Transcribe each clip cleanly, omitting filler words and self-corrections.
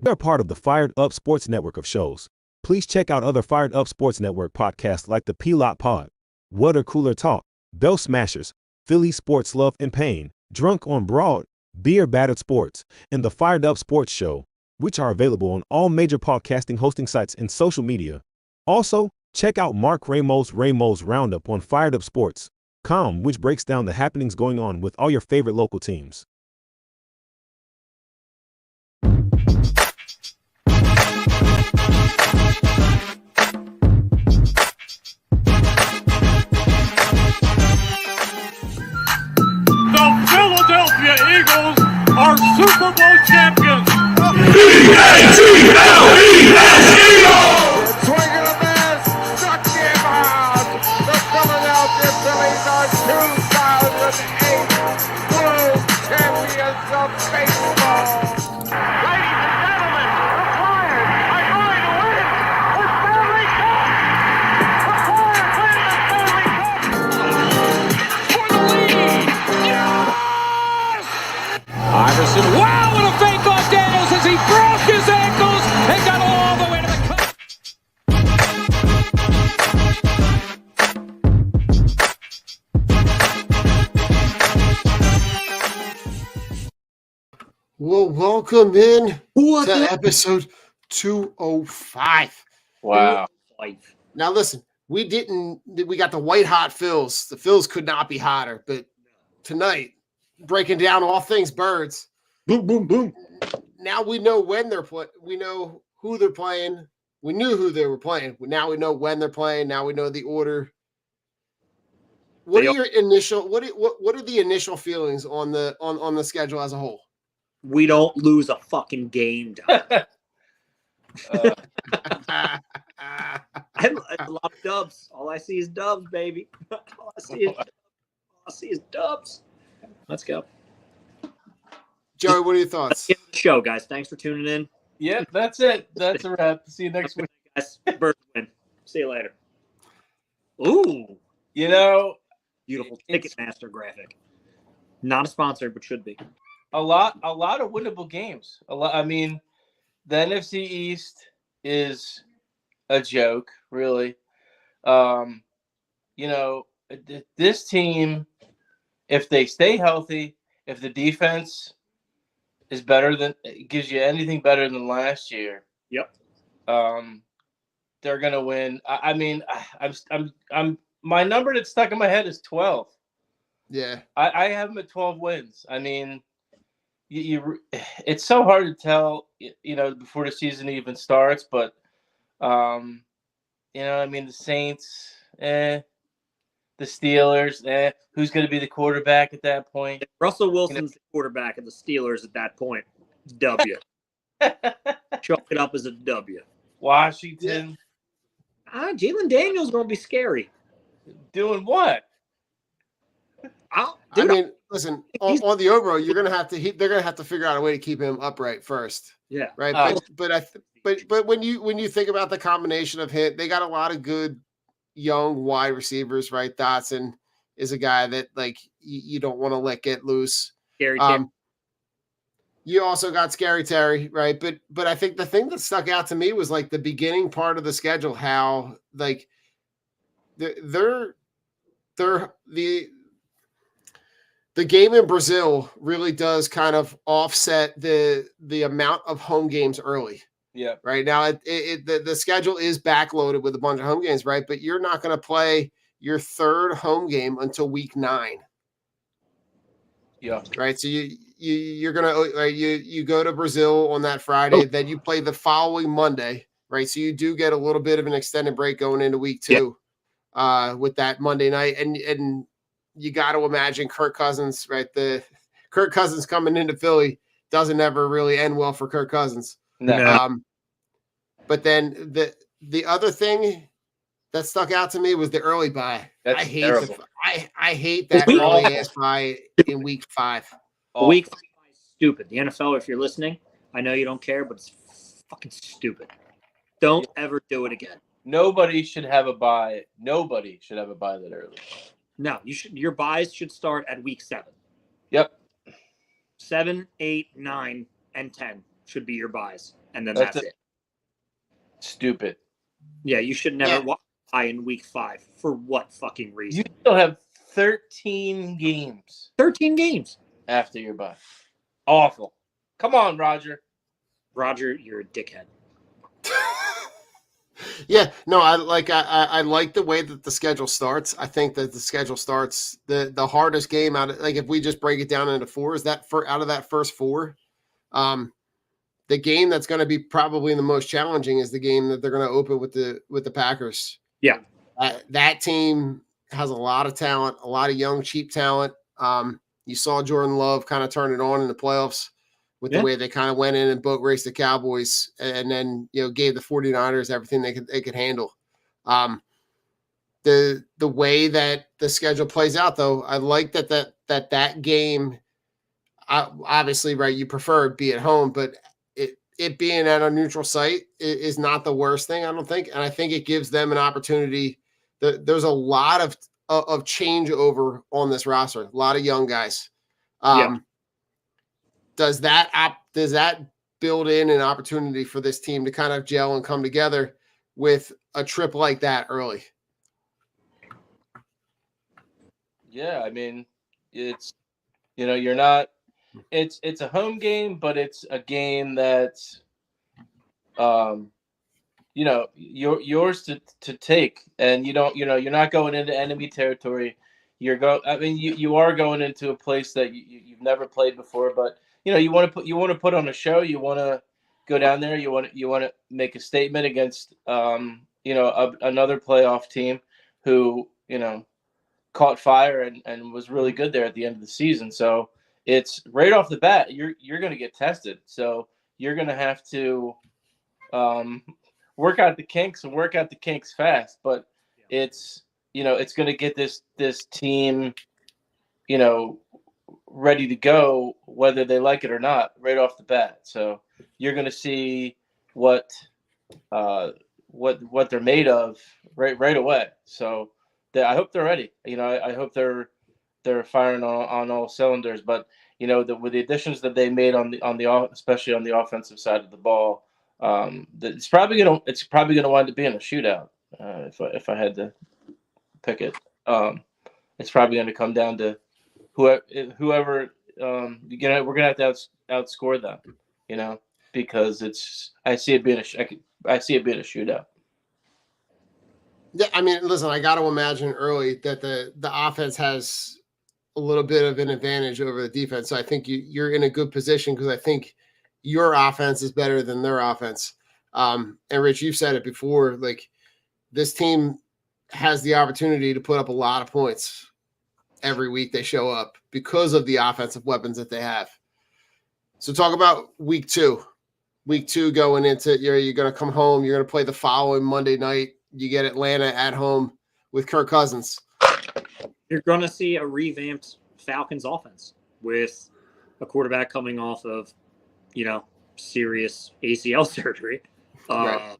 We're part of the Fired Up Sports Network of shows. Please check out other Fired Up Sports Network podcasts like the P-Lot Pod, Water Cooler Talk, Bell Smashers, Philly Sports Love and Pain, Drunk on Broad, Beer Battered Sports, and the Fired Up Sports Show, which are available on all major podcasting hosting sites and social media. Also, check out Mark Ramos' Roundup on firedupsports.com, which breaks down the happenings going on with all your favorite local teams. The Philadelphia Eagles are Super Bowl champions. E-A-T-L-E-S Swing of the miss, struck him out. The Philadelphia Phillies are 2008 World Champions of Baseball. Ladies and gentlemen, the Flyers are going to win the Stanley Cup. The Flyers win the Stanley Cup for the lead. Yes! Iverson, wow, what a fake off Daniels as he broke his ankles and got all the way to the cup. Well, welcome in to episode 205. Wow. Now, listen, we got the white hot Phils. The Phils could not be hotter, but tonight, breaking down all things birds. Boom, boom, boom. Now we know when they're playing. We know who they're playing. We knew who they were playing. Now we know when they're playing. Now we know the order. What are your initial? What are the initial feelings on the schedule as a whole? We don't lose a fucking game, Don. I love dubs. All I see is dubs, baby. All I see is dubs. Let's go. Joey, what are your thoughts? Get the show, guys. Thanks for tuning in. Yep, that's it. That's a wrap. See you next week. Guys, Birds win. See you later. Ooh, You know, beautiful Ticketmaster graphic. Not a sponsor, but should be. a lot of winnable games. I mean, the NFC East is a joke, really. This team, if they stay healthy, if the defense is gives you anything better than last year. Yep. They're gonna win. I'm my number that's stuck in my head is 12. Yeah, I have them at 12 wins. I mean, it's so hard to tell, before the season even starts. But, I mean, the Saints, the Steelers, who's going to be the quarterback at that point? Russell Wilson's the quarterback of the Steelers at that point. W. Chalk it up as a W. Washington. Jalen Daniels going to be scary. Doing what? Listen, on the overall, they're gonna have to figure out a way to keep him upright first. Yeah. Right. But when you think about the combination of him, they got a lot of good young wide receivers, right? Dotson is a guy that you don't want to let get loose. Scary. You also got Scary Terry, right? But I think the thing that stuck out to me was the beginning part of the schedule, how the game in Brazil really does kind of offset the amount of home games early. Yeah. Right now, the schedule is backloaded with a bunch of home games, right? But you're not going to play your third home game until week 9. Yeah. Right. So you're gonna you go to Brazil on that Friday, then you play the following Monday, right? So you do get a little bit of an extended break going into week 2, with that Monday night, and you got to imagine Kirk Cousins, right? The Kirk Cousins coming into Philly doesn't ever really end well for Kirk Cousins. No. But then the other thing that stuck out to me was the early bye. That's terrible. I hate that early ass bye in week 5. Week 5 is stupid. The NFL, if you're listening, I know you don't care, but it's fucking stupid. Don't ever do it again. Nobody should have a bye. Nobody should have a bye that early. No, you should. Your buys should start at week 7. Yep. 7, 8, 9, and 10. should be your buys, and then That's that's it. Stupid. Yeah, you should never Yeah. watch buy in week 5. For what fucking You reason? still have 13 games 13 games. after your bye. Awful. Come on, Roger. Roger, you're a dickhead. Yeah, no, I like the way that the schedule starts. I think that the schedule starts the hardest game out of, like, if we just break it down into 4, is that out of that first 4, the game that's going to be probably the most challenging is the game that they're going to open with the Packers. Yeah. That team has a lot of talent, a lot of young, cheap talent. You saw Jordan Love kind of turn it on in the playoffs with the way they kind of went in and boat raced the Cowboys, and then, gave the 49ers everything they could handle. The way that the schedule plays out, though, I like that game. Obviously, right, you prefer it be at home, but it being at a neutral site is not the worst thing, I don't think. And I think it gives them an opportunity. There's a lot of changeover on this roster, a lot of young guys. Does that build in an opportunity for this team to kind of gel and come together with a trip like that early? Yeah, I mean, it's you're not. It's a home game, but it's a game that's yours to take, and you're not going into enemy territory. You are going into a place that you've never played before, but you want to put on a show. You want to go down there. You want to make a statement against another playoff team who caught fire and was really good there at the end of the season. So it's right off the bat, you're going to get tested. So you're going to have to work out the kinks and work out the kinks fast. But it's going to get this team, ready to go, whether they like it or not, right off the bat. So you're going to see what they're made of right away. So I hope they're ready. I hope they're firing on all cylinders. But with the additions that they made on the especially on the offensive side of the ball, it's probably gonna wind up being a shootout. If I had to pick it, it's probably going to come down to whoever we're gonna have to outscore them, because I see it being a shootout. Yeah, I mean, listen, I got to imagine early that the offense has a little bit of an advantage over the defense. So I think you're in a good position because I think your offense is better than their offense. And Rich, you've said it before, like, this team has the opportunity to put up a lot of points every week they show up because of the offensive weapons that they have. So talk about week 2. Week 2 going into, you're going to come home. You're going to play the following Monday night. You get Atlanta at home with Kirk Cousins. You're going to see a revamped Falcons offense with a quarterback coming off of, serious ACL surgery. Right.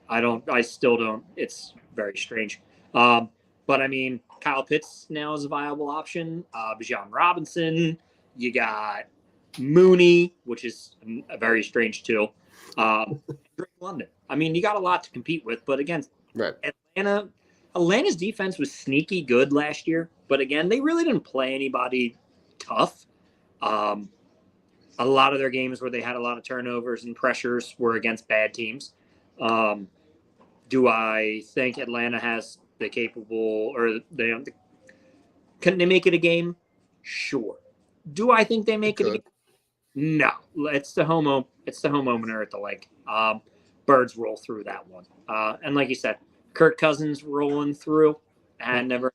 I still don't. It's very strange. But I mean, Kyle Pitts now is a viable option. Bijan Robinson. You got Mooney, which is a very strange too. Drake London. I mean, you got a lot to compete with, but again, Right. Atlanta's defense was sneaky good last year, but again, they really didn't play anybody tough. A lot of their games where they had a lot of turnovers and pressures were against bad teams. Do I think Atlanta has the capable, or can they make it a game? Sure. Do I think they make it a game? No. It's the home opener at the lake. Birds roll through that one. And like you said, Kirk Cousins rolling through and never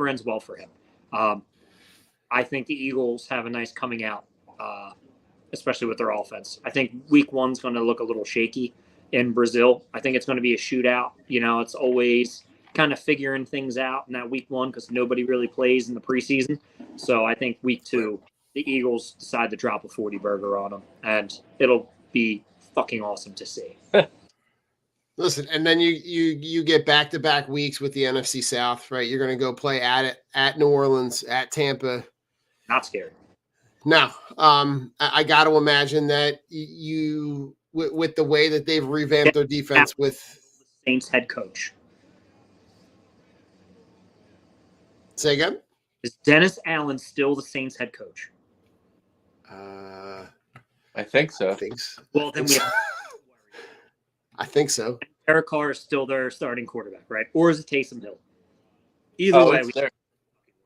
ends well for him. I think the Eagles have a nice coming out, especially with their offense. I think week 1's going to look a little shaky in Brazil. I think it's going to be a shootout. It's always kind of figuring things out in that week 1 because nobody really plays in the preseason. So I think week 2, the Eagles decide to drop a 40 burger on them, and it'll be fucking awesome to see. Listen, and then you get back-to-back weeks with the NFC South, right? You're going to go play at New Orleans, at Tampa. Not scared. No, I got to imagine that you with the way that they've revamped their defense with. Saints head coach. Say again? Is Dennis Allen still the Saints head coach? I think so. I think so. Well, then we have I think so. Derek Carr is still their starting quarterback, right? Or is it Taysom Hill? Either way, we don't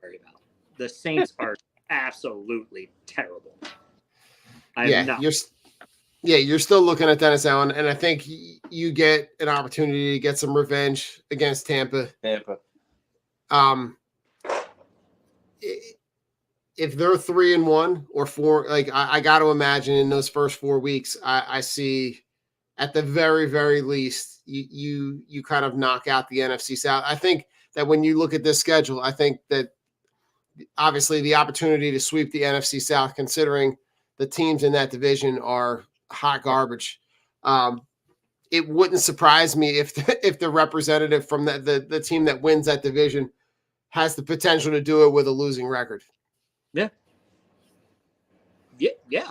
worry about. The Saints are absolutely terrible. You're still looking at Dennis Allen, and I think you get an opportunity to get some revenge against Tampa. If they're 3-1 or 4, like I got to imagine in those first 4 weeks, I see at the very, very least you kind of knock out the NFC South. I think that when you look at this schedule, I think that obviously the opportunity to sweep the NFC South, considering the teams in that division are hot garbage. It wouldn't surprise me if the representative from the team that wins that division has the potential to do it with a losing record. Yeah. Yeah.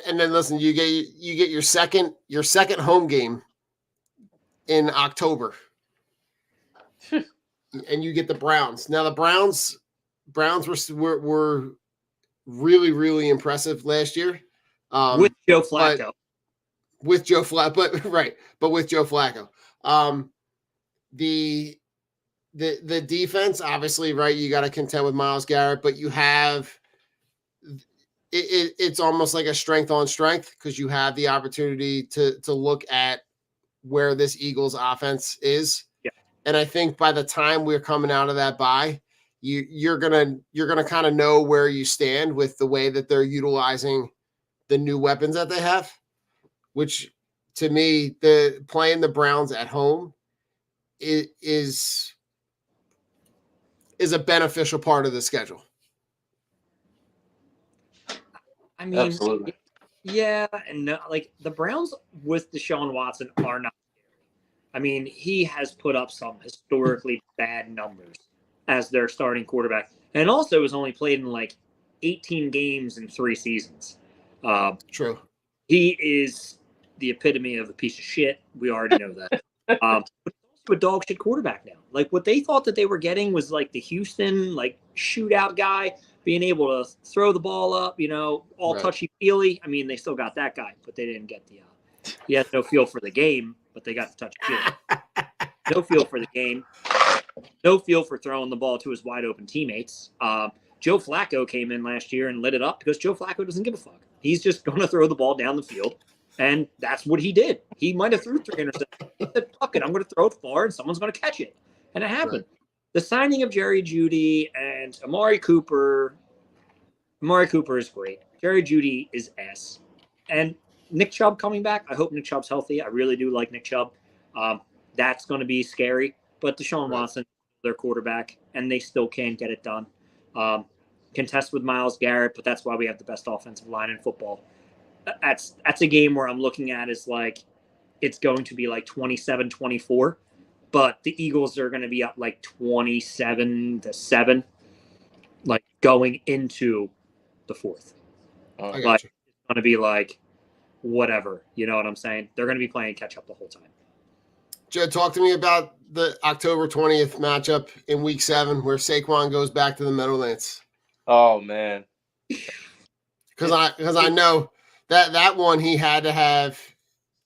And then listen, you get your second home game in October, and you get the Browns. Now the Browns were really, really impressive last year with Joe Flacco. But with Joe Flacco, the defense, obviously, right? You got to contend with Myles Garrett, but you have it's almost like a strength on strength because you have the opportunity to look at where this Eagles offense is. Yeah. And I think by the time we're coming out of that bye, you're gonna kind of know where you stand with the way that they're utilizing the new weapons that they have, which to me, playing the Browns at home is a beneficial part of the schedule. I mean, absolutely. Yeah, and no, like the Browns with Deshaun Watson are not scary. I mean, he has put up some historically bad numbers as their starting quarterback, and also has only played in like 18 games in 3 seasons. True. He is the epitome of a piece of shit. We already know that. But also a dog shit quarterback now. Like what they thought that they were getting was like the Houston like shootout guy, being able to throw the ball up, all touchy-feely. I mean, they still got that guy, but they didn't get the he had no feel for the game, but they got the touchy-feely. No feel for the game. No feel for throwing the ball to his wide-open teammates. Joe Flacco came in last year and lit it up because Joe Flacco doesn't give a fuck. He's just going to throw the ball down the field, and that's what he did. He might have threw 3 interceptions. He said, fuck it, I'm going to throw it far, and someone's going to catch it. And it happened. Right. The signing of Jerry Jeudy and Amari Cooper is great. Jerry Jeudy is ass. And Nick Chubb coming back, I hope Nick Chubb's healthy. I really do like Nick Chubb. That's going to be scary. But Deshaun Watson, their quarterback, and they still can't get it done. Contest with Myles Garrett, but that's why we have the best offensive line in football. That's a game where I'm looking at is like it's going to be like 27-24, but the Eagles are going to be up like 27-7, like going into the 4th. Like it's going to be like whatever, you know what I'm saying? They're going to be playing catch up the whole time. Joe, talk to me about the October 20th matchup in Week 7 where Saquon goes back to the Meadowlands. Oh man, because I know that one he had to have.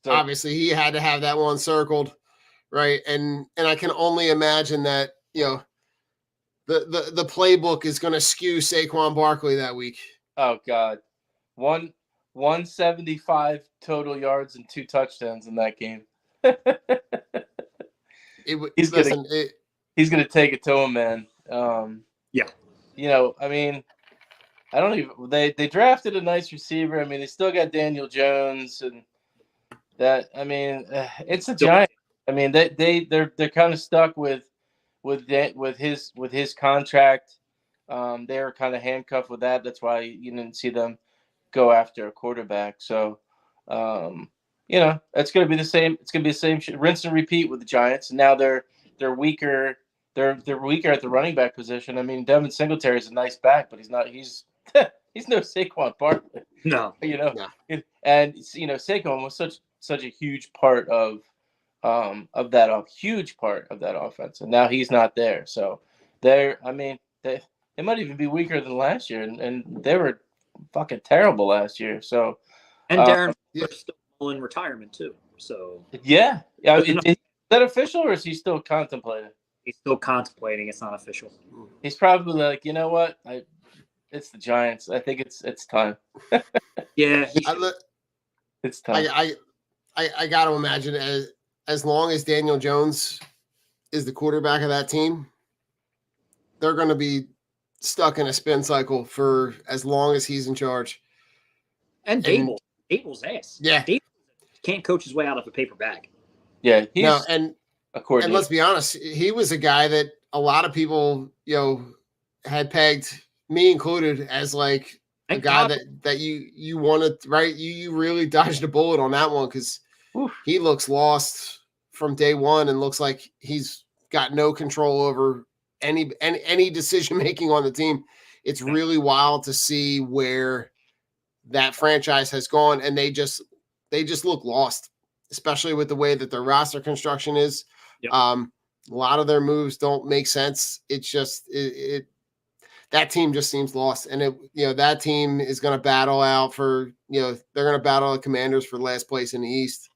Obviously, he had to have that one circled, right? And I can only imagine that the playbook is going to skew Saquon Barkley that week. Oh God, 175 total yards and 2 touchdowns in that game. He's gonna take it to him, man. Yeah. I mean, I don't even. They drafted a nice receiver. I mean, they still got Daniel Jones, and that. I mean, it's a Giants. I mean, they're kind of stuck with his contract. They were kind of handcuffed with that. That's why you didn't see them go after a quarterback. So, it's going to be the same. It's going to be the same rinse and repeat with the Giants. And now they're weaker they're weaker at the running back position. I mean, Devin Singletary is a nice back, but he's not. He's he's no Saquon Barkley. No. You know, No. and Saquon was such a huge part of huge part of that offense, and now he's not there. So they might even be weaker than last year, and they were fucking terrible last year. So And Darren Yeah. Fuller's still in retirement too. So yeah. Is that official, or is he still contemplating? he's still contemplating. It's not official. He's probably like, you know what? It's the Giants. I think it's time. Yeah. It's time. I got to imagine as long as Daniel Jones is the quarterback of that team, they're going to be stuck in a spin cycle for as long as he's in charge. And Dable's ass. Yeah. Dable can't coach his way out of a paper bag. Yeah, he's No, and a coordinator. And let's be honest, he was a guy that a lot of people, had pegged, me included, as like a Thank guy God. that you wanted, right? You really dodged a bullet on that one because he looks lost from day one and looks like he's got no control over any decision making on the team. It's really wild to see where that franchise has gone, and they just look lost, especially with the way that their roster construction is. Yep. A lot of their moves don't make sense. It's just that team just seems lost, and that team is going to battle out for they're going to battle the Commanders for last place in the East.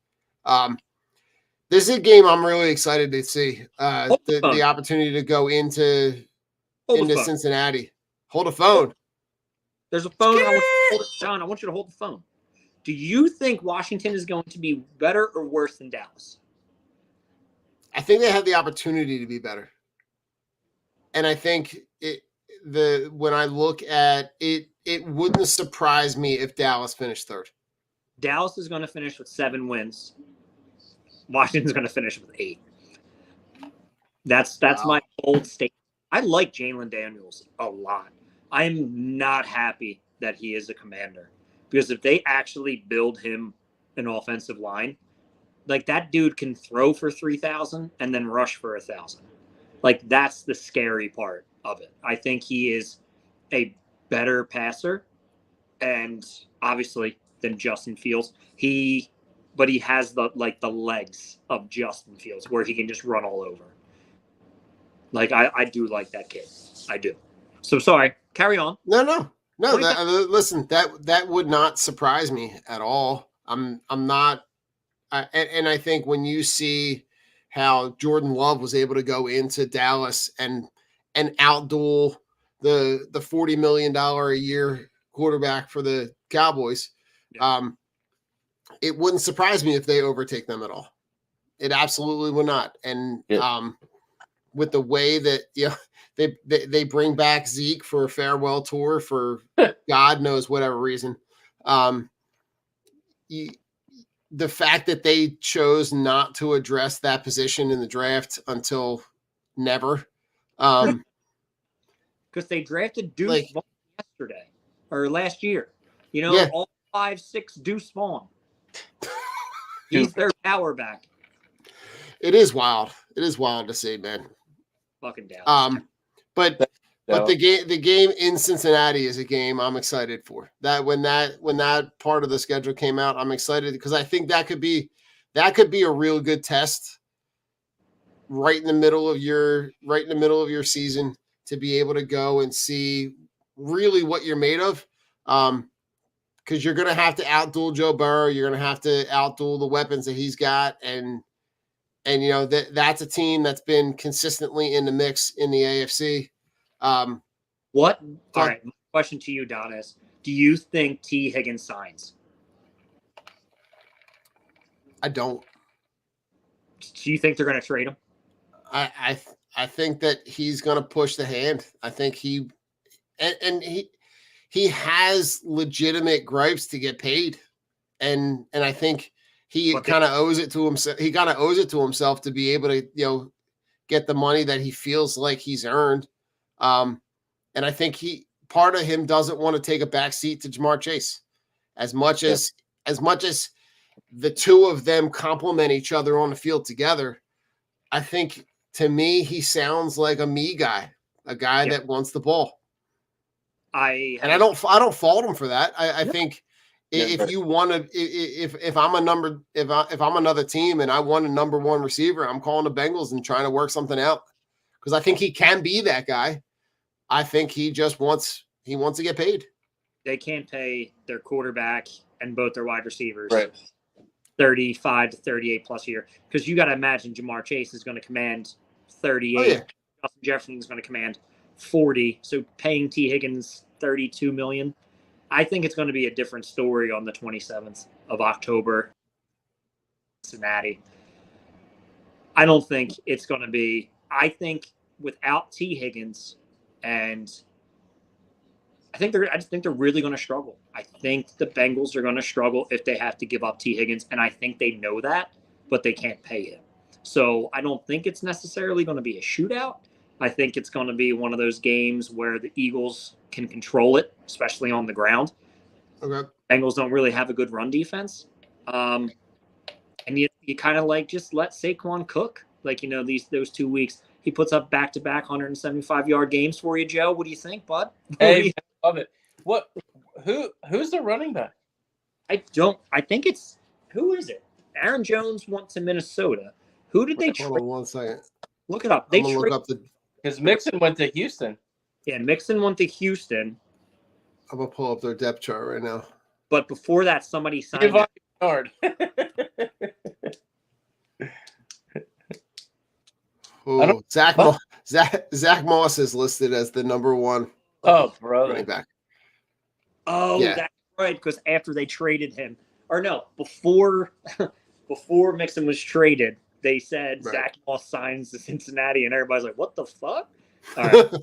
This is a game I'm really excited to see. The opportunity to go into Cincinnati. Hold a phone. There's a phone. John, I want you to hold the phone. Do you think Washington is going to be better or worse than Dallas? I think they have the opportunity to be better. And I think when I look at it, it wouldn't surprise me if Dallas finished third. Dallas is going to finish with 7 wins. Washington's going to finish with 8. That's my bold statement. I like Jalen Daniels a lot. I'm not happy that he is a Commander, because if they actually build him an offensive line, like, that dude can throw for 3,000 and then rush for 1,000. Like, that's the scary part of it. I think he is a better passer, and obviously than Justin Fields. But he has the legs of Justin Fields, where he can just run all over. Like, I do like that kid. I do. So sorry. Carry on. No. Listen, that would not surprise me at all. I'm not. And I think when you see how Jordan Love was able to go into Dallas and outduel the $40 million a year quarterback for the Cowboys, it wouldn't surprise me if they overtake them at all. It absolutely would not. And with the way that they bring back Zeke for a farewell tour for God knows whatever reason, the fact that they chose not to address that position in the draft until never. Because they drafted Deuce Vaughn yesterday or last year. All 5'6" Deuce Vaughn. He's their power back. It is wild. It is wild to see, man. Fucking Dallas. But the game in Cincinnati is a game I'm excited for. That when that part of the schedule came out, I'm excited because I think that could be a real good test right in the middle of your season to be able to go and see really what you're made of. Because you're going to have to outduel Joe Burrow. You're going to have to outduel the weapons that he's got. And that's a team that's been consistently in the mix in the AFC. What? All right. My question to you, Donis. Do you think T. Higgins signs? I don't. Do you think they're going to trade him? I think that he's going to push the hand. I think he has legitimate gripes to get paid, and I think he kind of owes it to himself. He kind of owes it to himself to be able to get the money that he feels like he's earned. And I think part of him doesn't want to take a back seat to Jamar Chase as much as the two of them complement each other on the field together. I think to me, he sounds like a me guy, a guy that wants the ball. I don't fault him for that. I think if you want to, if I'm another team and I want a number one receiver, I'm calling the Bengals and trying to work something out because I think he can be that guy. I think he just wants to get paid. They can't pay their quarterback and both their wide receivers Right. 35 to 38 plus a year because you got to imagine Jamar Chase is going to command 38. Oh, yeah. Justin Jefferson is going to command 40. So paying T. Higgins $32 million, I think it's going to be a different story on the 27th of October, Cincinnati. I don't think it's going to be. I think without T. Higgins, and I just think they're really going to struggle. I think the Bengals are going to struggle if they have to give up T. Higgins, and I think they know that, but they can't pay him. So I don't think it's necessarily going to be a shootout. I think it's going to be one of those games where the Eagles can control it, especially on the ground. Okay. Bengals don't really have a good run defense. And you kind of like just let Saquon cook. Like, those 2 weeks. He puts up back-to-back 175-yard games for you, Joe. What do you think, bud? Hey, I love it. Who's the running back? I think it's – who is it? Aaron Jones went to Minnesota. Who did they trade? Hold on 1 second. Look it up. I'm gonna look up the. Because Mixon went to Houston. Yeah, Mixon went to Houston. I'm gonna pull up their depth chart right now. But before that, somebody signed Devon Bernard. Oh, Zach Moss is listed as the number one running back. Oh, yeah. That's right. Because after they traded him, or no, before Mixon was traded, they said Zach Moss signs to Cincinnati, and everybody's like, "What the fuck?" All right.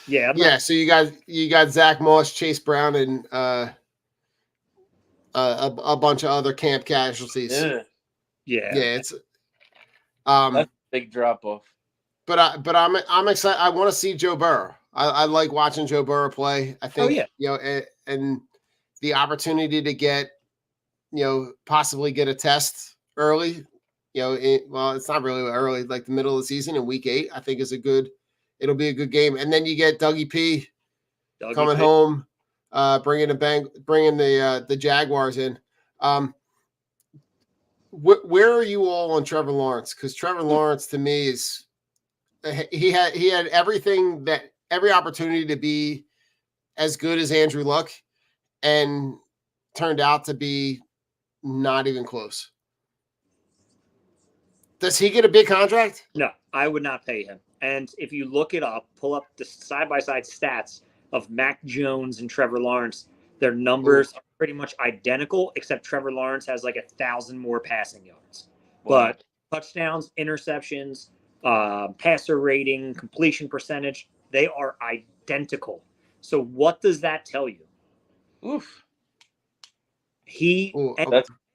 Yeah. So you got Zach Moss, Chase Brown, and a bunch of other camp casualties. Yeah. It's that's a big drop off. But I'm excited. I want to see Joe Burrow. I like watching Joe Burrow play. I think and the opportunity to get possibly get a test early. It's not really early, like the middle of the season in week 8. I think it'll be a good game. And then you get Dougie P coming home, bringing the Jaguars in. Where are you all on Trevor Lawrence? Because Trevor Lawrence to me he had every opportunity to be as good as Andrew Luck, and turned out to be not even close. Does he get a big contract? No, I would not pay him. And if you look it up, pull up the side-by-side stats of Mac Jones and Trevor Lawrence, their numbers are pretty much identical, except Trevor Lawrence has like 1,000 more passing yards. Wow. But touchdowns, interceptions, passer rating, completion percentage, they are identical. So what does that tell you? Oof.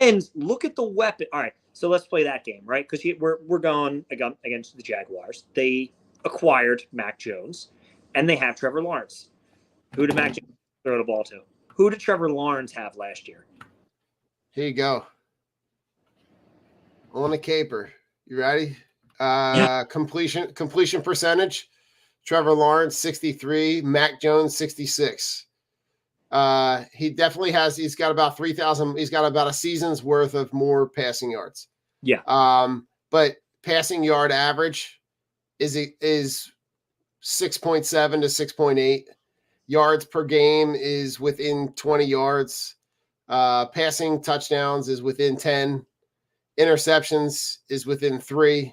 And look at the weapon. All right, so let's play that game, right? Because we're going against the Jaguars. They acquired Mac Jones, and they have Trevor Lawrence. Who did Mac Jones throw the ball to? Who did Trevor Lawrence have last year? Here you go. On the caper. You ready? Completion percentage. Trevor Lawrence 63, Mac Jones 66. He definitely he's got about 3,000. He's got about a season's worth of more passing yards. Yeah. But passing yard average is 6.7 to 6.8. Yards per game is within 20 yards. Passing touchdowns is within 10. Interceptions is within 3.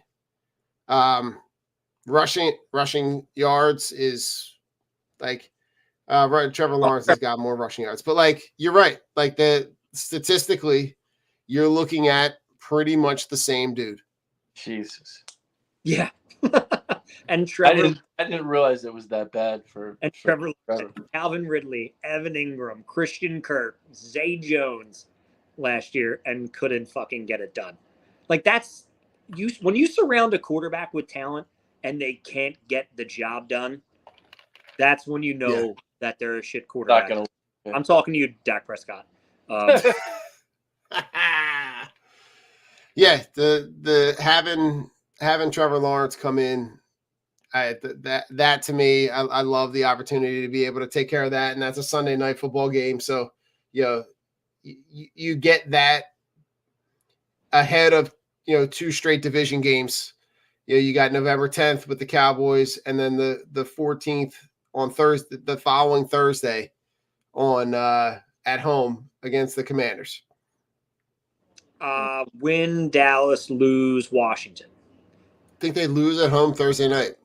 Rushing yards is like Trevor Lawrence has got more rushing yards, but you're right. Statistically, you're looking at pretty much the same dude. Jesus. Yeah. And Trevor, I didn't realize it was that bad for Trevor. Calvin Ridley, Evan Ingram, Christian Kirk, Zay Jones last year, and couldn't fucking get it done. That's when you surround a quarterback with talent and they can't get the job done. That's when you know that they're a shit quarterback. I'm talking to you, Dak Prescott. Yeah, the having having Trevor Lawrence come in, that to me, I love the opportunity to be able to take care of that, and that's a Sunday night football game. So, you get that ahead of 2 straight division games. You got November 10th with the Cowboys, and then the 14th on Thursday, the following Thursday, on at home against the Commanders. Win Dallas, lose Washington. I think they lose at home Thursday night.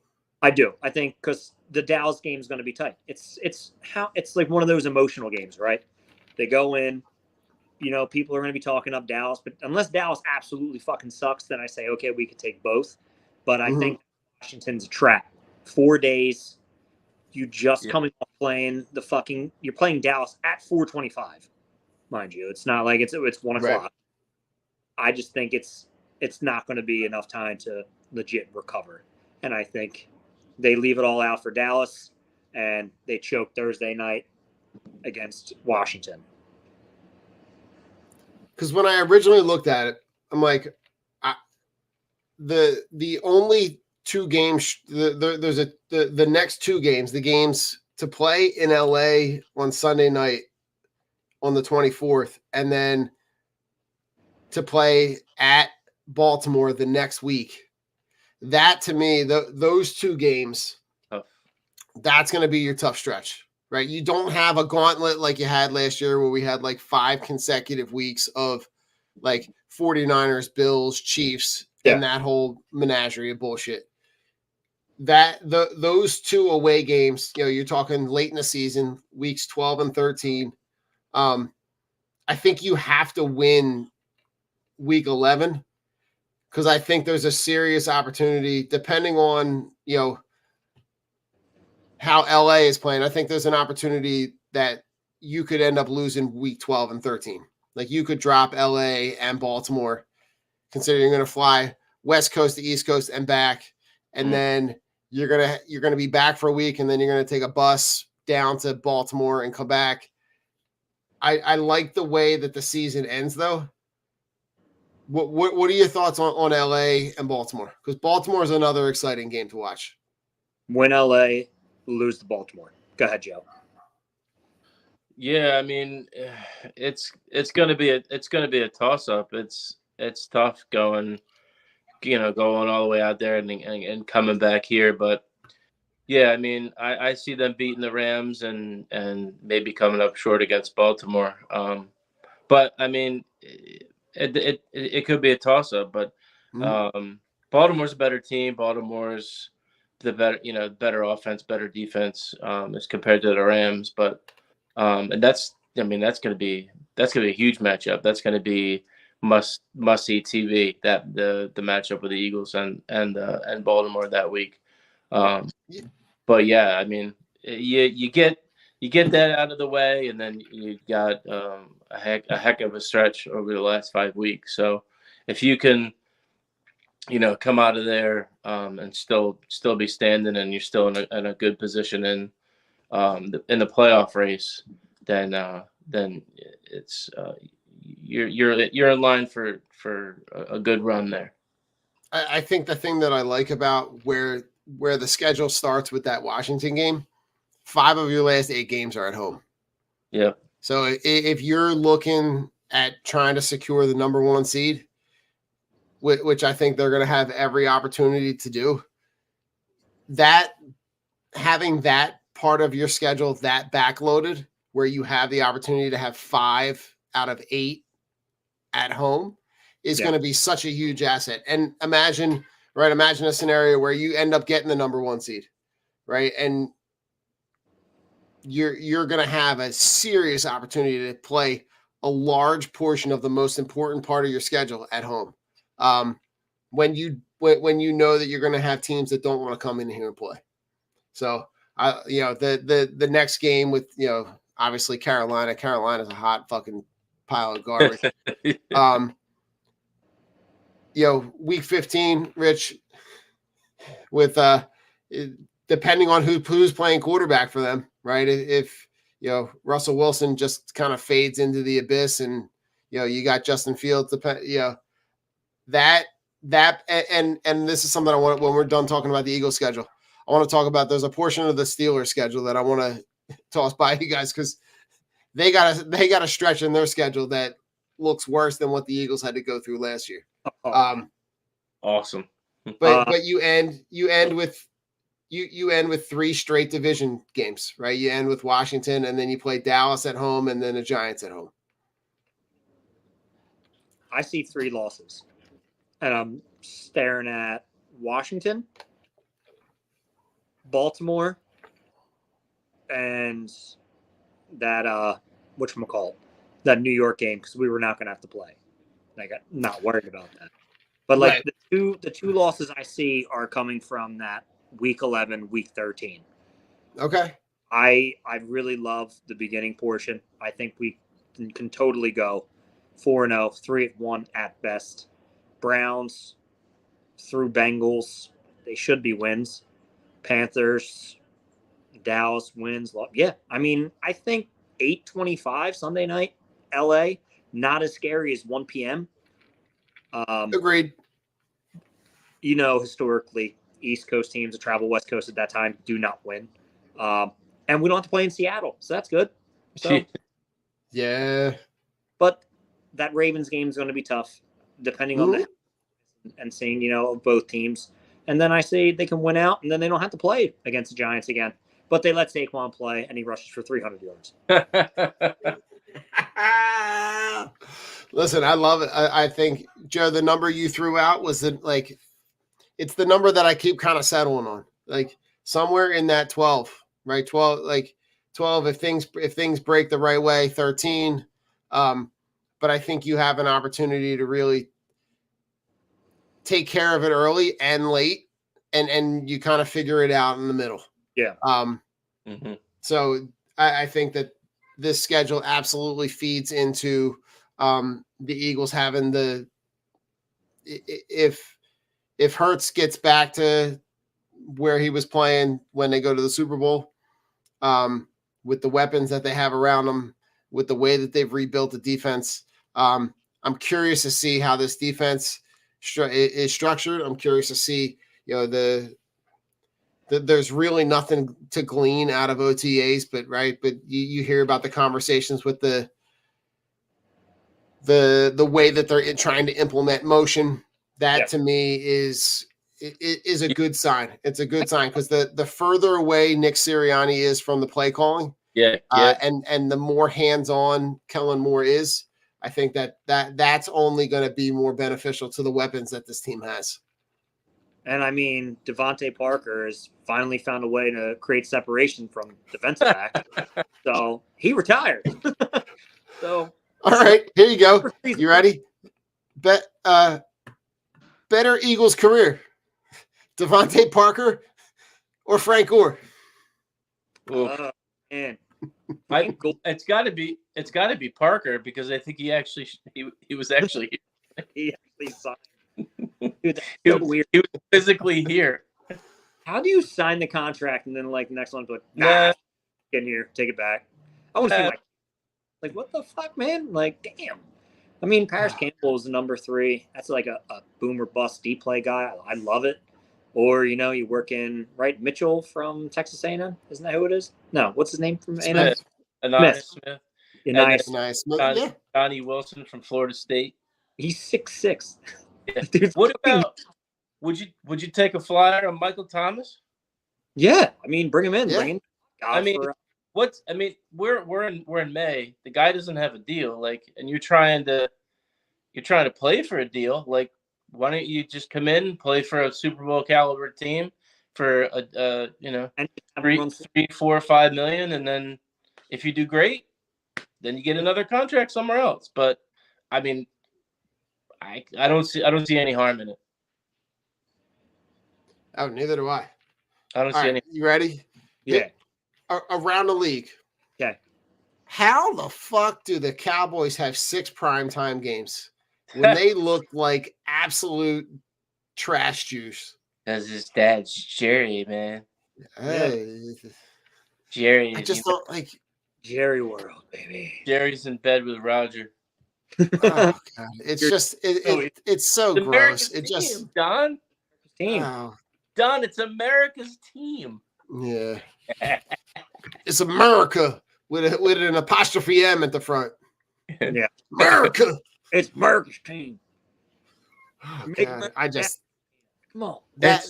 I do. I think because the Dallas game is going to be tight. It's like one of those emotional games, right? They go in, people are going to be talking up Dallas, but unless Dallas absolutely fucking sucks, then I say, okay, we could take both. But I think Washington's a trap. 4 days, you just coming off playing you're playing Dallas at 4:25, mind you. It's not like it's 1 o'clock. Right. I just think it's not going to be enough time to legit recover. And I think they leave it all out for Dallas, and they choke Thursday night against Washington. Because when I originally looked at it, I'm like, the only 2 games, there's the next 2 games, the games to play in LA on Sunday night on the 24th, and then to play at Baltimore the next week. That to me, those 2 games, that's going to be your tough stretch, right? You don't have a gauntlet like you had last year where we had like 5 consecutive weeks of like 49ers, Bills, Chiefs, and that whole menagerie of bullshit. Those 2 away games, you're talking late in the season, weeks 12 and 13. I think you have to win week 11, because I think there's a serious opportunity, depending on, how LA is playing. I think there's an opportunity that you could end up losing week 12 and 13. Like you could drop LA and Baltimore, considering you're going to fly West Coast to East Coast and back. And then you're going to be back for a week, and then you're going to take a bus down to Baltimore and come back. I like the way that the season ends, though. What are your thoughts on LA and Baltimore? Because Baltimore is another exciting game to watch. Win LA, lose to Baltimore. Go ahead, Joe. Yeah, I mean, it's gonna be a toss up. It's tough going all the way out there and coming back here. But yeah, I mean, I see them beating the Rams and maybe coming up short against Baltimore. But I mean, it could be a toss up. But Baltimore's a better team. Baltimore's the better offense, better defense as compared to the Rams. But and that's going to be a huge matchup. That's going to be must see TV, that the matchup with the Eagles and Baltimore that week. But yeah, I mean, you get that out of the way, and then you got a heck of a stretch over the last 5 weeks. So if you can, come out of there and still be standing, and you're still in a good position in the playoff race, then it's you're in line for a good run there. I think the thing that I like about where the schedule starts with that Washington game, 5 of your last 8 games are at home. Yeah. So if you're looking at trying to secure the number 1 seed, which I think they're going to have every opportunity to do, that having that part of your schedule that backloaded, where you have the opportunity to have 5 out of 8 at home, is going to be such a huge asset. And imagine a scenario where you end up getting the number 1 seed, right? And you're going to have a serious opportunity to play a large portion of the most important part of your schedule at home. When you know that you're going to have teams that don't want to come in here and play. So the next game with, obviously Carolina's a hot fucking pile of garbage. Week 15, Rich, with depending on who's playing quarterback for them, right? If Russell Wilson just kind of fades into the abyss, and you got Justin Fields, that that and this is something I want when we're done talking about the Eagles schedule. I want to talk about there's a portion of the Steelers schedule that I want to toss by you guys because they got a stretch in their schedule that looks worse than what the Eagles had to go through last year. Awesome. But you end with you end with 3 straight division games, right? You end with Washington, and then you play Dallas at home, and then the Giants at home. I see 3 losses, and I'm staring at Washington, Baltimore, and that whatchamacallit, that New York game, because we were not going to have to play. Like, I'm not worried about that. But like Right. the two losses I see are coming from that week 11, week 13. Okay. I really love the beginning portion. I think we can totally go 4-0, 3-1 at best. Browns through Bengals, they should be wins. Panthers, Dallas wins. Yeah, I mean, I think 8:25 Sunday night, LA, not as scary as 1 p.m. Agreed. You know, historically, East Coast teams that travel West Coast at that time do not win. And we don't have to play in Seattle, so that's good. So, yeah. but that Ravens game is going to be tough, depending on the and seeing, you know, both teams. And then I say they can win out, and then they don't have to play against the Giants again. But they let Saquon play, and he rushes for 300 yards. Listen, I love it. I think, Joe, the number you threw out was it's the number that I keep kind of settling on, like somewhere in that 12, right? 12, like 12. If things break the right way, 13. But I think you have an opportunity to really take care of it early and late, and you kind of figure it out in the middle. Yeah. So I think that this schedule absolutely feeds into the Eagles having if Hurts gets back to where he was playing when they go to the Super Bowl, with the weapons that they have around them, with the way that they've rebuilt the defense, I'm curious to see how this defense is structured. I'm curious to see, you know, there's really nothing to glean out of OTAs, but you hear about the conversations with the way that they're trying to implement motion. That to me is a good sign. It's a good sign because the further away Nick Sirianni is from the play calling, and the more hands-on Kellen Moore is, I think that's only going to be more beneficial to the weapons that this team has. And I mean, Devontae Parker has finally found a way to create separation from defensive back. So he retired. So all right, here you go. You ready? Better Eagles career: Devontae Parker or Frank Gore? Man. It's got to be Parker because I think he was actually he actually signed. Dude, that's he so was, weird. He was physically here. How do you sign the contract and then like the next one's like, get in here, take it back? I want to see like what the fuck, man? Like, damn. I mean, Paris Campbell was the number 3. That's like a boom or bust deep play guy. I love it. Or, you know, you work in, right, Mitchell from Texas A&M. Isn't that who it is? No, what's his name from A&M? Smith. Nice. Yeah. Donnie Wilson from Florida State. He's 6'6". Yeah. What about would you take a flyer on Michael Thomas? Yeah, I mean, bring him in. Yeah. Bring him. We're in May. The guy doesn't have a deal, like, and you're trying to play for a deal. Like, why don't you just come in and play for a Super Bowl caliber team for a and $3, $4, $5 million, and then if you do great, then you get another contract somewhere else. But I mean, I don't see any harm in it. Oh, neither do I. I don't see any. You ready? Yeah. Around the league. Okay. How the fuck do the Cowboys have 6 primetime games when they look like absolute trash juice? Because his dad's Jerry, man. Jerry. I just don't like Jerry World, baby. Jerry's in bed with Roger. Oh God, it's You're- just Oh, it's so The gross. America's It just team, Don. team. oh Don, it's America's team. yeah. It's America with an apostrophe M at the front. Yeah. America. It's Merck's team. Oh Make God, Merck I just Come on. that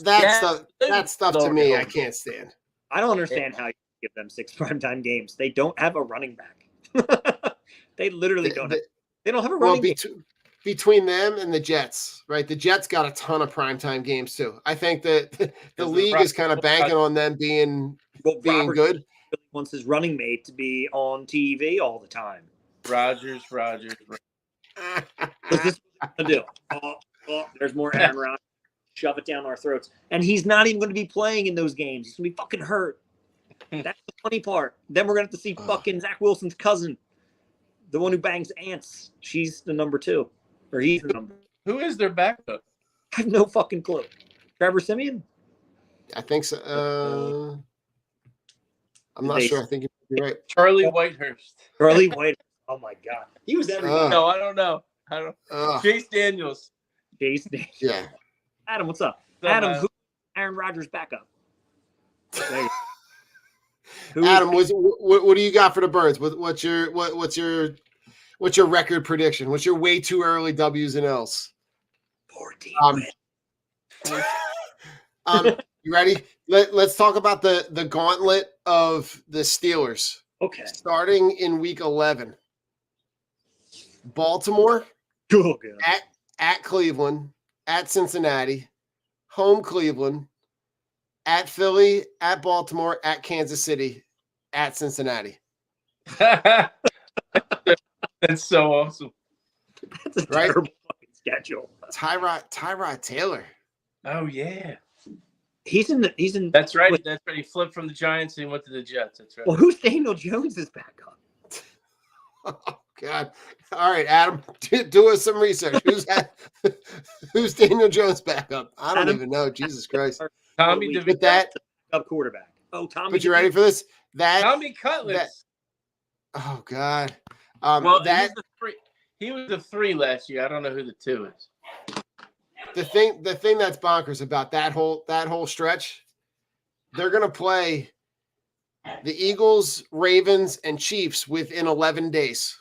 stuff to me I Lord. can't stand. I don't understand how you give them 6 primetime games. They don't have a running back. They literally don't. They don't have a Well, running game. between them and the Jets, right? The Jets got a ton of primetime games too. I think that the league is kind of banking on them being Well, Robert good. really wants his running mate to be on TV all the time. Rogers. Because this is what he's going to do. Oh, there's more Aaron Rodgers. Shove it down our throats. And he's not even going to be playing in those games. He's going to be fucking hurt. That's the funny part. Then we're going to have to see fucking Zach Wilson's cousin, the one who bangs ants. She's the number 2. Or he's the number. Who is their backup? I have no fucking clue. Trevor Simeon? I think so. I'm not sure. I think you're right. Charlie Whitehurst. Charlie White. Oh my God. He was everywhere. No, I don't know. Chase Daniels. Jason. Yeah. Adam, what's up? What's up, Adam, Adam? who Aaron Rodgers backup? Adam, what do you got for the Birds? What's your record prediction? What's your way too early W's and L's? 14 You ready? Let's talk about the gauntlet of the Steelers. Okay. Starting in week 11. Baltimore Oh, good. at Cleveland, at Cincinnati, home Cleveland, at Philly, at Baltimore, at Kansas City, at Cincinnati. That's so awesome. That's a Right? terrible fucking schedule. Tyrod Taylor. Oh yeah. He's in That's right. That's right. He flipped from the Giants and he went to the Jets. That's right. Well, who's Daniel Jones' backup? Oh God! All right, Adam, do us some research. Who's Daniel Jones' backup? I don't even know. Jesus Christ! Tommy With DeVito. that backup quarterback. Oh, Tommy. But you ready for this? Tommy Cutlets. Oh God! Well, he was the 3 last year. I don't know who the 2 is. The thing that's bonkers about that whole stretch, they're gonna play the Eagles, Ravens, and Chiefs within 11 days.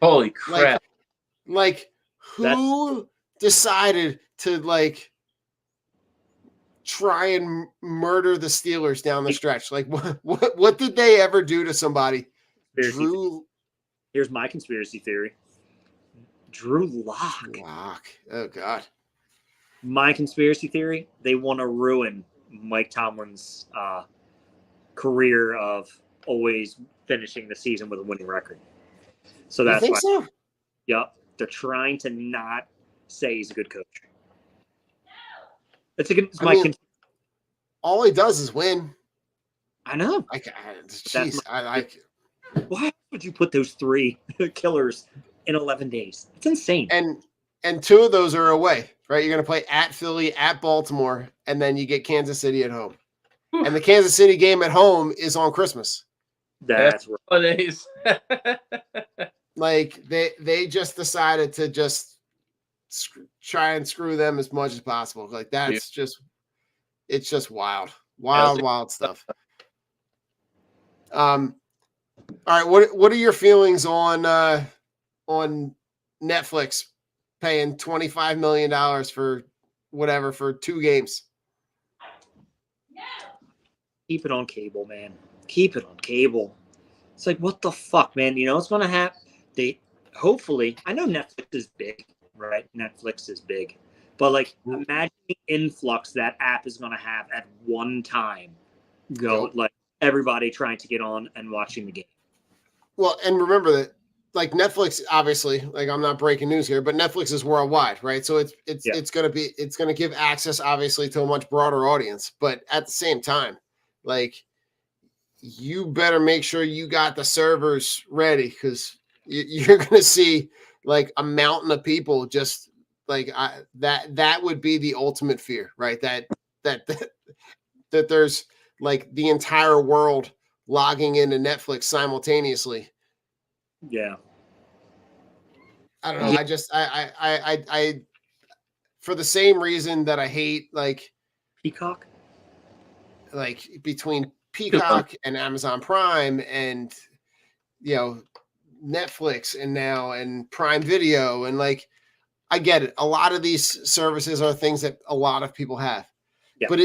Holy crap! Like who decided to try and murder the Steelers down the stretch? Like what did they ever do to somebody? Here's my conspiracy theory. Drew Lock. Oh God. My conspiracy theory, they want to ruin Mike Tomlin's career of always finishing the season with a winning record. So that's why. So? Yep. They're trying to not say he's a good coach. It's all he does is win. I know. Why would you put those 3 killers in 11 days? It's insane. And 2 of those are away, right? You're going to play at Philly, at Baltimore, and then you get Kansas City at home. And the Kansas City game at home is on Christmas. That's right. Holidays. Like they just decided to just try and screw them as much as possible. Like it's just wild stuff. All right, what are your feelings on Netflix paying $25 million for 2 games? Keep it on cable, man. Keep it on cable. It's like, what the fuck, man? You know what's going to happen? Hopefully, I know Netflix is big, right? Netflix is big. But, imagine the influx that app is going to have at one time. Everybody trying to get on and watching the game. Well, and remember that, Netflix, obviously, I'm not breaking news here, but Netflix is worldwide, right? So it's going to give access, obviously, to a much broader audience. But at the same time, you better make sure you got the servers ready, because you're going to see a mountain of people just that would be the ultimate fear, right? That there's the entire world logging into Netflix simultaneously. Yeah. I don't know. I just I for the same reason that I hate like Peacock. Between Peacock and Amazon Prime and Netflix and Prime Video and I get it. A lot of these services are things that a lot of people have. Yeah. But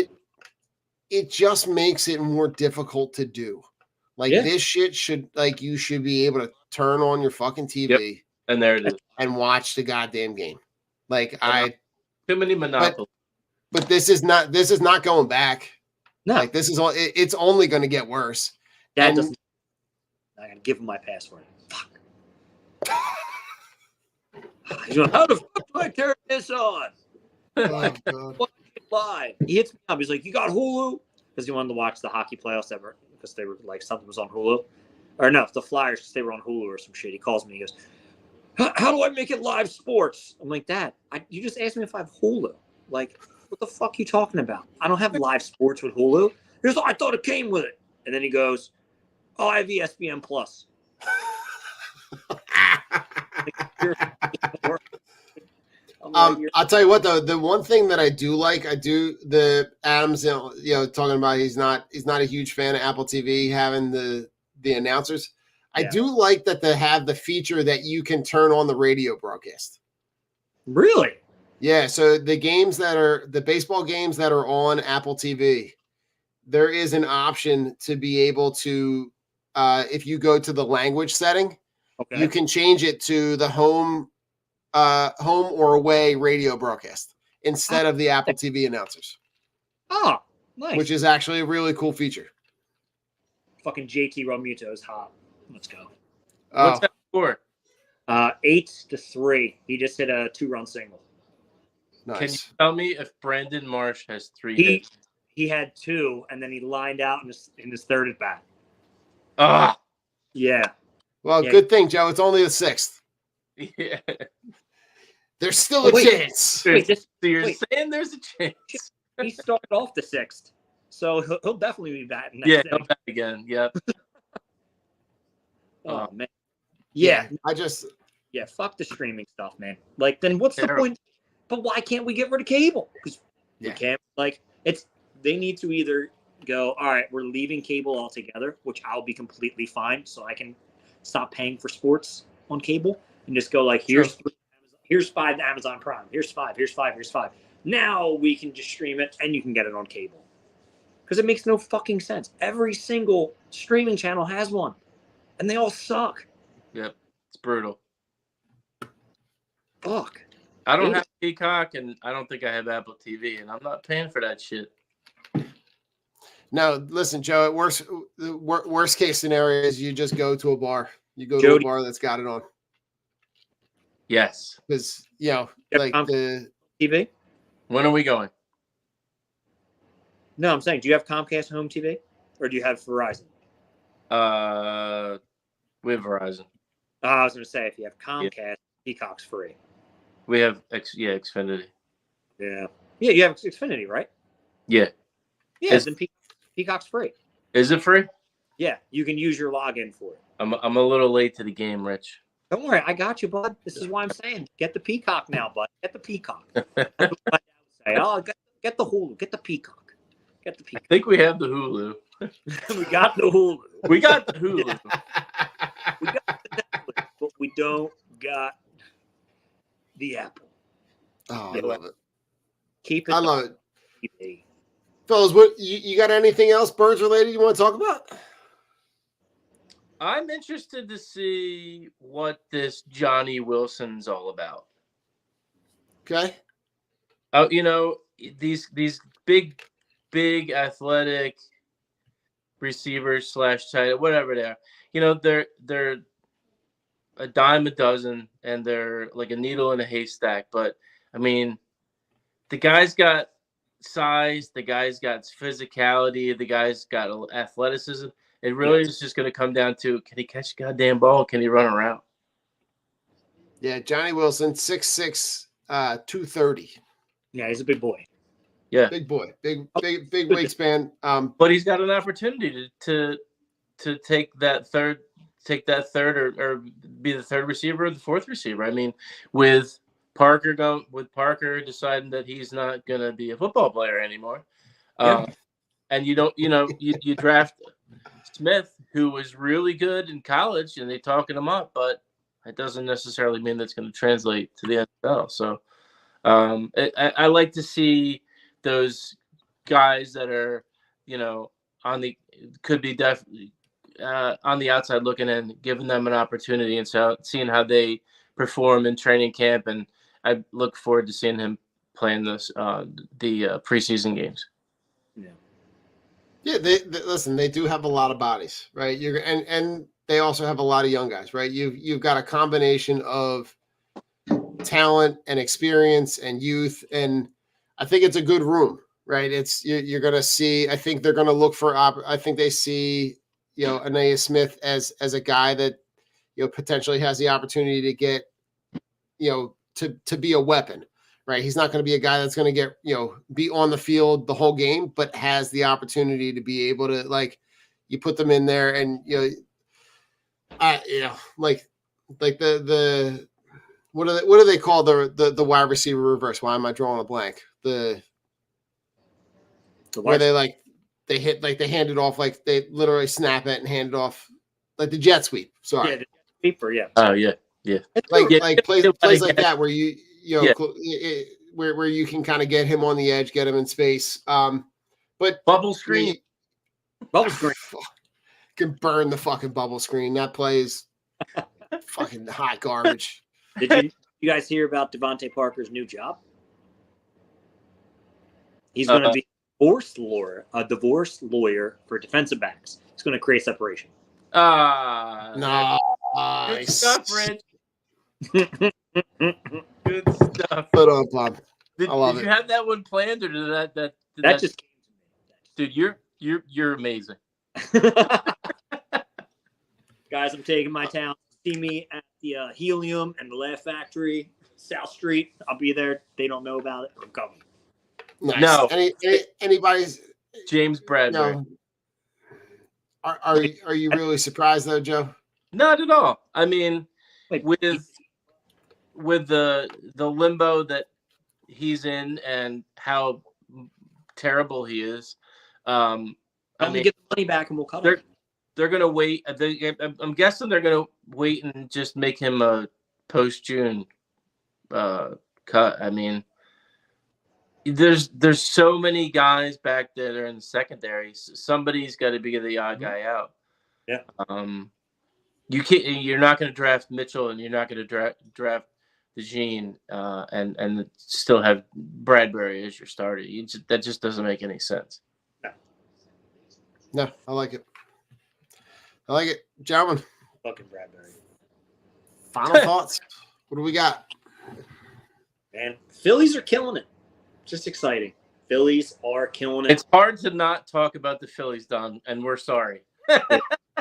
it just makes it more difficult to do. This shit should you should be able to turn on your fucking TV and there it is and watch the goddamn game. Too many monopolies. But this is not going back. No. This is all it's only going to get worse. Dad doesn't. I gotta give him my password. Fuck. He's going, how the fuck do I turn this on? Oh, God. Live. He hits me up. He's like, you got Hulu? Because he wanted to watch the hockey playoffs ever because they were something was on Hulu. Or no, the Flyers because they were on Hulu or some shit. He calls me. He goes, how do I make it live sports? I'm like, Dad, you just asked me if I have Hulu. What the fuck are you talking about? I don't have live sports with Hulu. Here's I thought it came with it. And then he goes, oh, I have ESPN Plus. I'll tell you what though, the one thing that I do the Adams, talking about he's not a huge fan of Apple TV having the announcers. I do like that they have the feature that you can turn on the radio broadcast. Really? Yeah. So the baseball games that are on Apple TV, there is an option to be able to, if you go to the language setting, you can change it to the home or away radio broadcast instead of the Apple TV announcers. Oh, nice. Which is actually a really cool feature. Fucking JT Realmuto is hot. Let's go. What's that score? 8-3. He just hit a 2-run single. Nice. Can you tell me if Brandon Marsh has 3 hits? He had 2, and then he lined out in his third at bat. Ah. Yeah. Well, good thing, Joe. It's only the 6th. Yeah. There's still a chance. So you're saying there's a chance. He started off the 6th, so he'll definitely be batting next Yeah, day. he'll bat again. Yep. Oh, man. Yeah. Fuck the streaming stuff, man. Then what's the point? But why can't we get rid of cable? Because we can't. They need to either go, all right, we're leaving cable altogether, which I'll be completely fine, so I can stop paying for sports on cable and just go here's 5 to Amazon Prime. Here's 5. Here's 5. Here's 5. Now we can just stream it and you can get it on cable. Because it makes no fucking sense. Every single streaming channel has one. And they all suck. Yep. It's brutal. Fuck. I don't have Peacock and I don't think I have Apple TV and I'm not paying for that shit. No, listen, Joe, worst case scenario is you just go to a bar. You go to a bar that's got it on. Yes. Because, the TV? When are we going? No, I'm saying, do you have Comcast Home TV? Or do you have Verizon? We have Verizon. I was going to say, if you have Comcast, Peacock's free. We have Xfinity. Yeah. Yeah, you have Xfinity, right? Yeah. Yeah, then Peacock's free. Is it free? Yeah, you can use your login for it. I'm a little late to the game, Rich. Don't worry, I got you, bud. This is why I'm saying, get the Peacock now, bud. Get the Peacock. That's what I would say. Oh, get the Hulu. Get the Peacock. Get the Peacock. I think we have the Hulu. We got the Hulu. We got the Hulu. We got the Netflix, but we don't got the Apple. Oh, I love it. Keep it. I love it. TV. Fellas, what you got anything else birds related you want to talk about? I'm interested to see what this Johnny Wilson's all about. Okay. Oh, these big athletic receivers / tight, whatever they are. They're a dime a dozen and they're like a needle in a haystack. But I mean, the guy's got size, the guy's got physicality, the guy's got athleticism. It really is just going to come down to, can he catch the goddamn ball? Can he run around? Yeah, Johnny Wilson, 6'6", 230. Yeah, he's a big boy. Yeah, big boy, big wingspan. But he's got an opportunity to take that third take that third or be the third receiver or the fourth receiver. I mean, with Parker deciding that he's not going to be a football player anymore, and you draft Smith, who was really good in college, and they talking him up, but it doesn't necessarily mean that's going to translate to the NFL. So I like to see those guys that are, could be definitely on the outside looking in, giving them an opportunity and seeing how they perform in training camp. And I look forward to seeing him playing the preseason games. Yeah. Yeah, they listen. They do have a lot of bodies, right? And they also have a lot of young guys, right? You've got a combination of talent and experience and youth, and I think it's a good room, right? You're going to see. I think they're going to look for. I think they see, Anaya Smith as a guy that, potentially has the opportunity to get, to be a weapon. Right. He's not going to be a guy that's going to get, be on the field the whole game, but has the opportunity to be able to, like, you put them in there and, like the what do they call the wide receiver reverse? Why am I drawing a blank? Where they hand it off, like they literally snap it and hand it off, like the jet sweep. Sorry. Yeah, the sweeper. Yeah. Oh yeah. Yeah. Like plays like that where where you can kind of get him on the edge, get him in space. But bubble screen can burn the fucking bubble screen. That play is fucking hot garbage. Did you guys hear about Devontae Parker's new job? He's going to be a divorce lawyer for defensive backs. He's going to create separation. Nice. Good stuff, Rich. Good stuff. Put on, Bob. Did you have that one planned, or did that just came to me? Dude, you're amazing. Guys, I'm taking my town. See me at the Helium and the Laugh Factory, South Street. I'll be there. They don't know about it. I'm coming. Nice. No. Anybody's James Bradbury. No. Are you really surprised though, Joe? Not at all. I mean, with the limbo that he's in and how terrible he is, get the money back and we'll cut it. They're gonna wait. I'm guessing they're gonna wait and just make him a post-June cut. I mean, there's so many guys back there that are in the secondary. Somebody's got to be the odd guy out. Yeah. You're not going to draft Mitchell, and you're not going to draft DeJean, and still have Bradbury as your starter. That just doesn't make any sense. No, I like it. Gentlemen. Fucking Bradbury. Final thoughts. What do we got? Man, Phillies are killing it. Just exciting. Phillies are killing it. It's hard to not talk about the Phillies, Don, and we're sorry.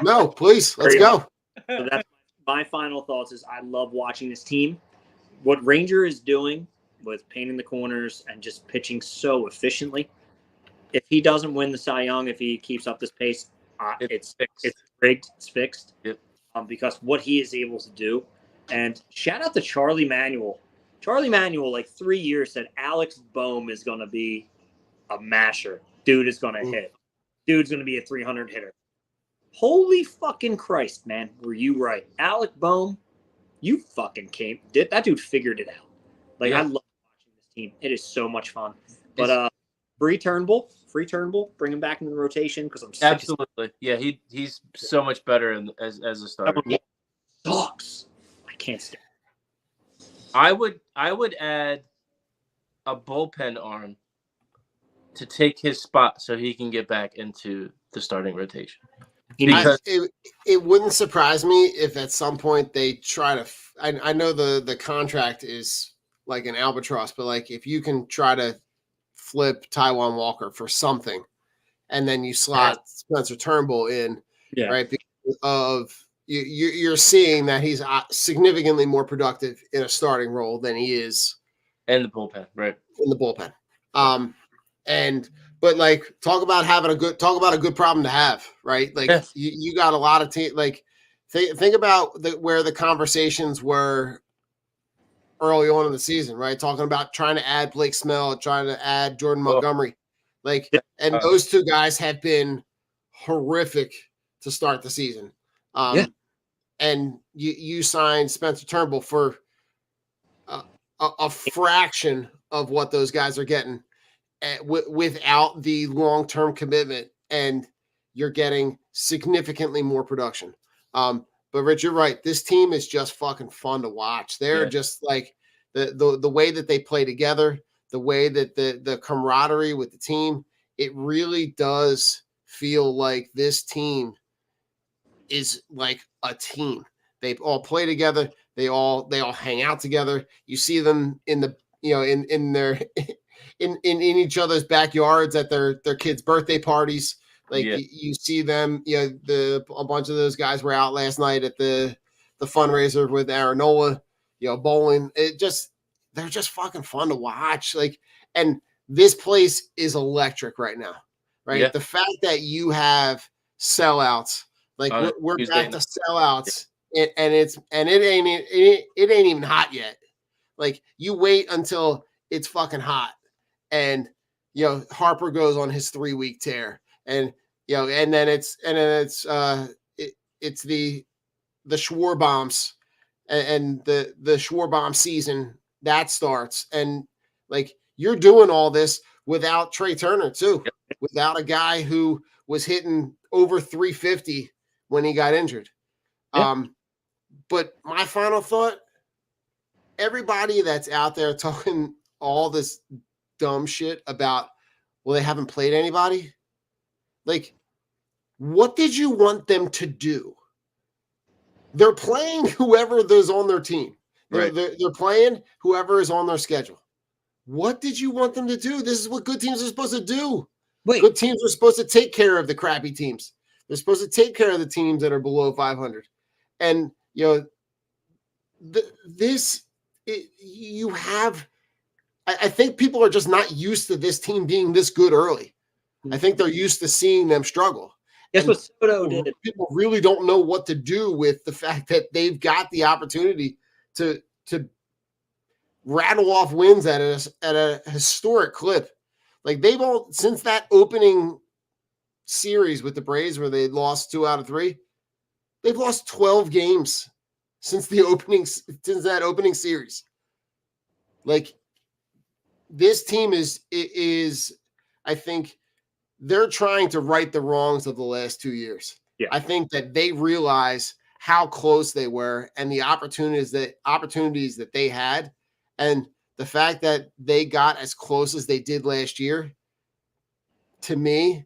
No, please, let's go. So that's my final thoughts. Is I love watching this team. What Ranger is doing with painting the corners and just pitching so efficiently. If he doesn't win the Cy Young, if he keeps up this pace, it's rigged. It's fixed. Yep. Because what he is able to do. And shout out to Charlie Manuel. Charlie Manuel, like 3 years, said Alex Bohm is going to be a masher. Dude is going to hit. Dude's going to be a 300 hitter. Holy fucking Christ, man. Were you right? Alec Bohm, you fucking came. That dude figured it out. I love watching this team. It is so much fun. But free Turnbull, bring him back into the rotation because I'm sick. Absolutely. Yeah, he's so much better as a starter. Sucks. I can't stand. I would add a bullpen arm to take his spot so he can get back into the starting rotation. Because it wouldn't surprise me if at some point they try to. I know the contract is like an albatross, but like if you can try to flip Taijuan Walker for something, and then you slot Spencer Turnbull in, right? Because of you're seeing that he's significantly more productive in a starting role than he is in the bullpen, right? In the bullpen. But talk about a good problem to have, right? Like you got a lot of like think about where the conversations were early on in the season, right? Talking about trying to add Blake Snell, trying to add Jordan Montgomery, and those two guys have been horrific to start the season. And you signed Spencer Turnbull for a fraction of what those guys are getting without the long-term commitment, and you're getting significantly more production. But Rich, you're right. This team is just fucking fun to watch. They're just like the way that they play together, the way that the camaraderie with the team, it really does feel like this team is like a team. They all play together. They all hang out together. You see them in the in their in each other's backyards at their kids' birthday parties. Like you see them, a bunch of those guys were out last night at the fundraiser with Aaron Nola, bowling. They're just fucking fun to watch. Like, and this place is electric right now, right? Yeah. The fact that you have sellouts, like we're back to sellouts, and it ain't even hot yet. Like, you wait until it's fucking hot, and Harper goes on his 3-week tear, and then it's the Schwarbombs and the Schwarbomb season that starts, and like, you're doing all this without Trey Turner too, without a guy who was hitting over 350 when he got injured. But my final thought, everybody that's out there talking all this dumb shit about, well, they haven't played anybody. Like, what did you want them to do? They're playing whoever is on their team. They're playing whoever is on their schedule. What did you want them to do? This is what good teams are supposed to do. Good teams are supposed to take care of the crappy teams. They're supposed to take care of the teams that are below 500. And, I think people are just not used to this team being this good early. I think they're used to seeing them struggle. That's what Soto did. People really don't know what to do with the fact that they've got the opportunity to rattle off wins at a historic clip. Like, they've all, since that opening series with the Braves where they lost 2 out of 3, they've lost 12 games since that opening series. Like, this team is I think they're trying to right the wrongs of the last 2 years. Yeah. I think that they realize how close they were and the opportunities that they had, and the fact that they got as close as they did last year. To me,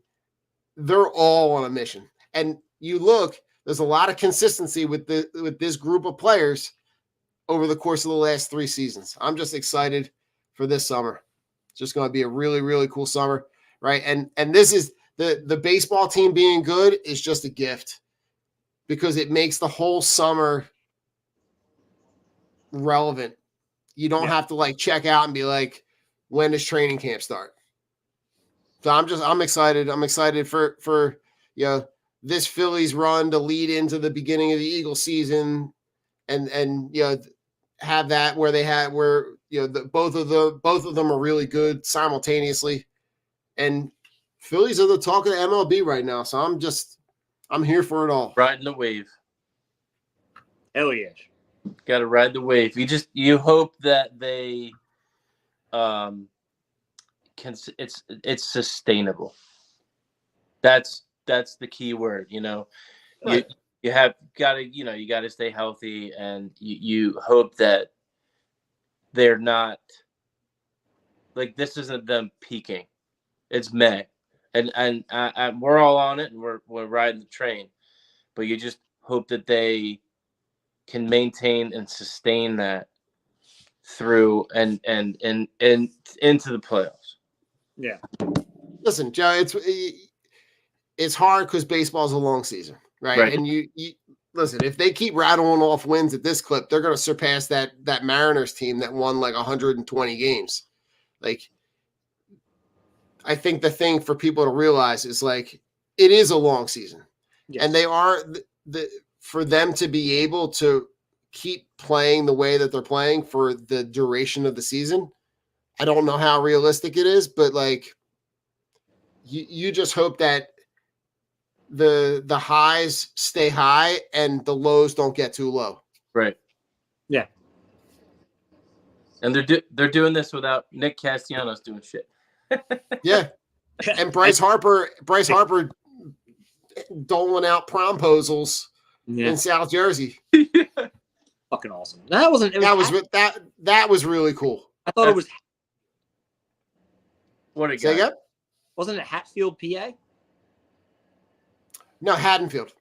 they're all on a mission. And you look, there's a lot of consistency with this group of players over the course of the last 3 seasons. I'm just excited for this summer. It's just going to be a really, really cool summer, right? And this is the baseball team being good is just a gift, because it makes the whole summer relevant. You don't have to like check out and be like, when does training camp start? So I'm excited. I'm excited for this Phillies run to lead into the beginning of the Eagles season, and have that where both of them are really good simultaneously, and Phillies are the talk of the MLB right now. So I'm here for it all. Riding the wave. Hell yeah. Got to ride the wave. You hope that they it's sustainable. That's the key word, Right. You have got to stay healthy, and you hope that they're not like, this isn't them peaking. It's May, and we're all on it, and we're riding the train, but you just hope that they can maintain and sustain that through and into the playoffs. Yeah. Listen, Joe, it's hard because baseball's a long season, right? And you listen, if they keep rattling off wins at this clip, they're going to surpass that Mariners team that won like 120 games. Like, I think the thing for people to realize is, like, it is a long season. Yes. And they are for them to be able to keep playing the way that they're playing for the duration of the season, I don't know how realistic it is, but like you just hope that the highs stay high and the lows don't get too low. Right. Yeah. And they're doing this without Nick Castellanos doing shit. Yeah. And Bryce Harper doling out promposals Yeah. in South Jersey. Fucking awesome. That wasn't. It was that was really cool. I thought it was. What a Say guy. again? Wasn't it Hatfield, PA? No, Haddonfield.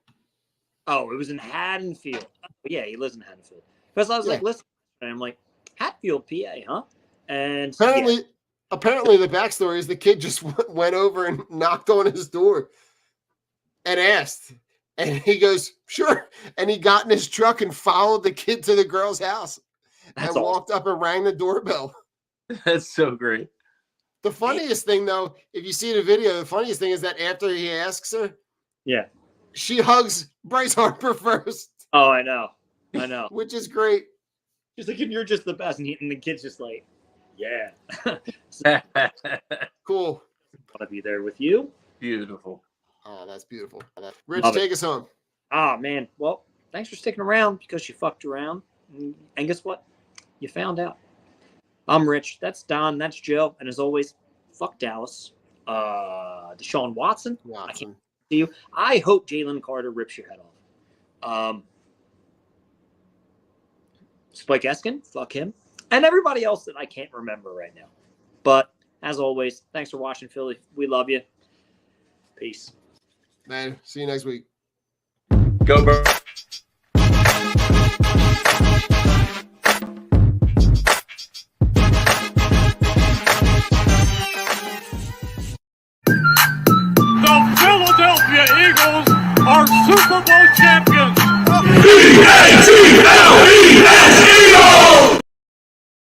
Oh, it was in Haddonfield. Oh, yeah, he lives in Haddonfield. Because I was like, listen, and I'm like, Hatfield, PA, huh? And apparently the backstory is the kid just went over and knocked on his door and asked. And he goes, sure. And he got in his truck and followed the kid to the girl's house and walked up and rang the doorbell. That's so great. The funniest thing, though, if you see the video, the funniest thing is that after he asks her, she hugs Bryce Harper first. Oh, I know. Which is great. She's like, and you're just the best. And the kid's just like, yeah. Cool. Want to be there with you. Beautiful. Oh, that's beautiful. Rich, Love take us home. Oh, man. Well, thanks for sticking around because you fucked around. And guess what? You found out. I'm Rich. That's Don. That's Joe. And as always, fuck Dallas. Deshaun Watson. I can't see you. I hope Jalen Carter rips your head off. Spike Eskin, fuck him. And everybody else that I can't remember right now. But as always, thanks for watching, Philly. We love you. Peace. Man, see you next week. Go, bro.